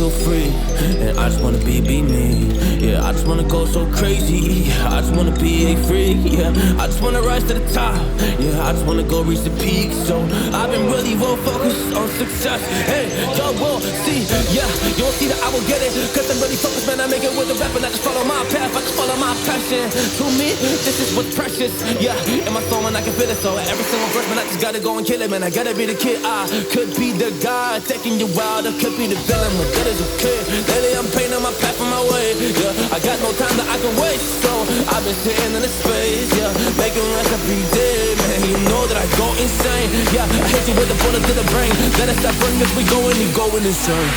so free, and I just wanna be me. Yeah, I just wanna go so crazy. I just wanna be a freak. Yeah, I just wanna rise to the top. Yeah, I just wanna go reach the peak. So I've been really well focused on success. Hey, y'all will see. Yeah, you won't see that I will get it. Cause I'm really focused, man. I make it with the rap and I just follow my path. I just follow my passion. To me, this is what's precious. Yeah, in my soul, man, I can feel it. So every single verse, man, I just gotta go and kill it, man. I gotta be the kid. I could be the guy taking you wild. I could be the villain, but that is okay. Lately, I'm painting my path on my way. Yeah, I got no time that I can waste. So I've been sitting in the space. Yeah, making rest every day, man. You know that I go insane. Yeah, I hit you with the bullet to the brain. Let us stop running if we going, you going insane.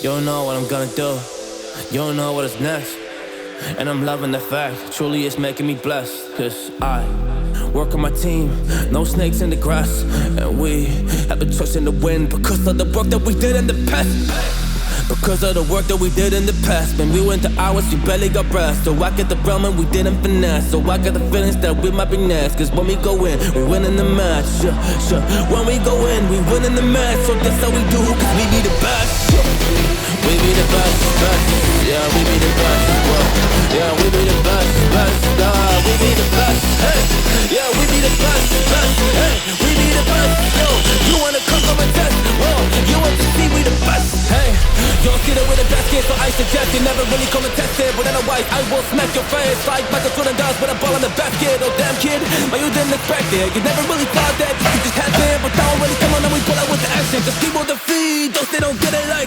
You don't know what I'm gonna do. You don't know what is next. And I'm loving the fact, truly it's making me blessed. Cause I work on my team, no snakes in the grass. And we have a choice in the wind because of the work that we did in the past. Because of the work that we did in the past. When we went to hours, we barely got breath. So I get the realm and we didn't finesse. So I got the feelings that we might be next. Cause when we go in, we win in the match. Sure. When we go in, we win in the match. So that's how we do, cause we be the best. We be the best, best. Yeah, we be the best. Whoa. Yeah, we be the best, best. We be the best. Hey. Yeah, we be the best, best. Hey, we be the best. Yo, you wanna come from a test? Whoa, you want to see we the best. Hey, you don't see that we're the best kid, so I suggest you never really come and test it. But otherwise, I will smack your face like Michael Jordan does with a ball in the basket. Oh damn kid, but you didn't expect it. You never really thought that you just had it, but now really come on and we pull out with the action. Just people defeat those they don't get it like.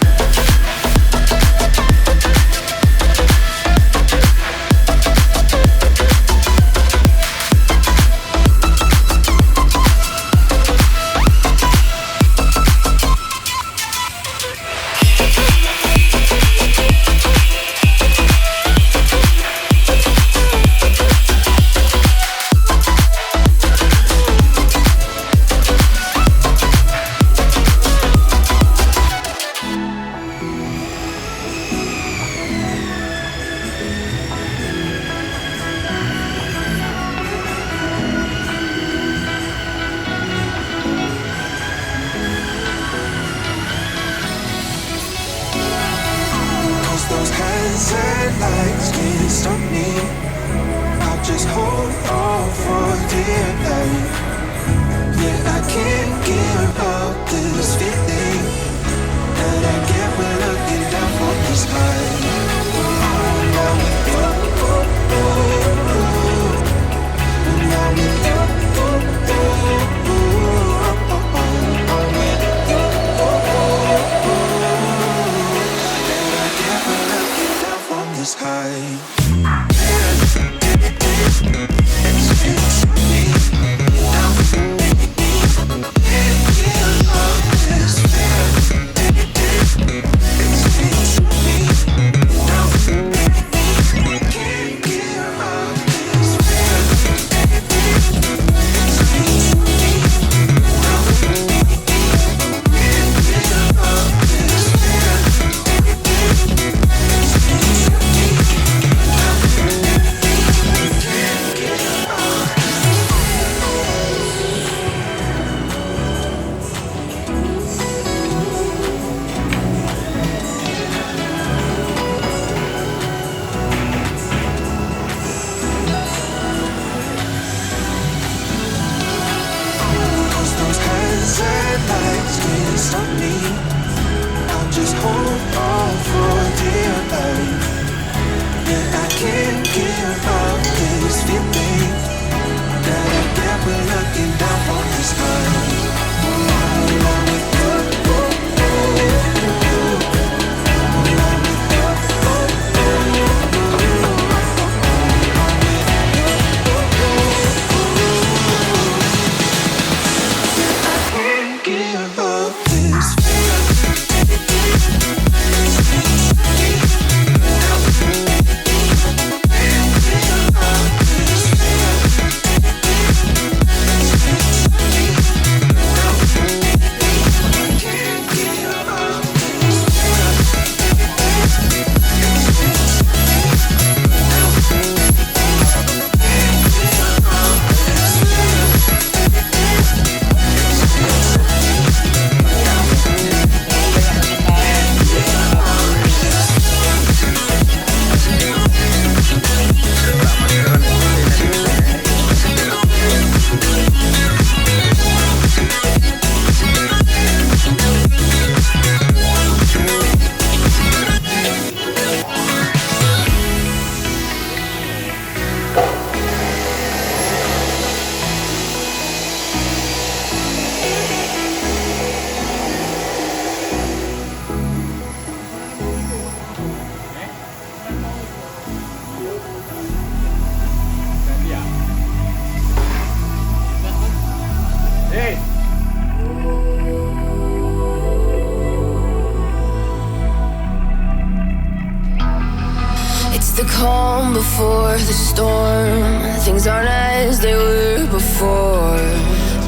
before the storm. Things aren't as they were before.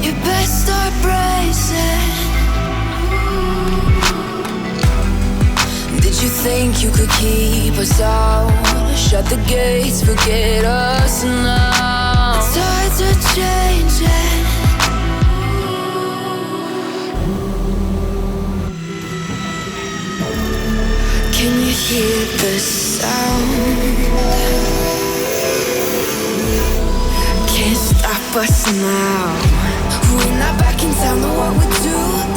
You best start bracing. Did you think you could keep us out? Shut the gates, forget us now. The tides are changing. Can you hear the sound? Can't stop us now. We're not back in town, know what we do.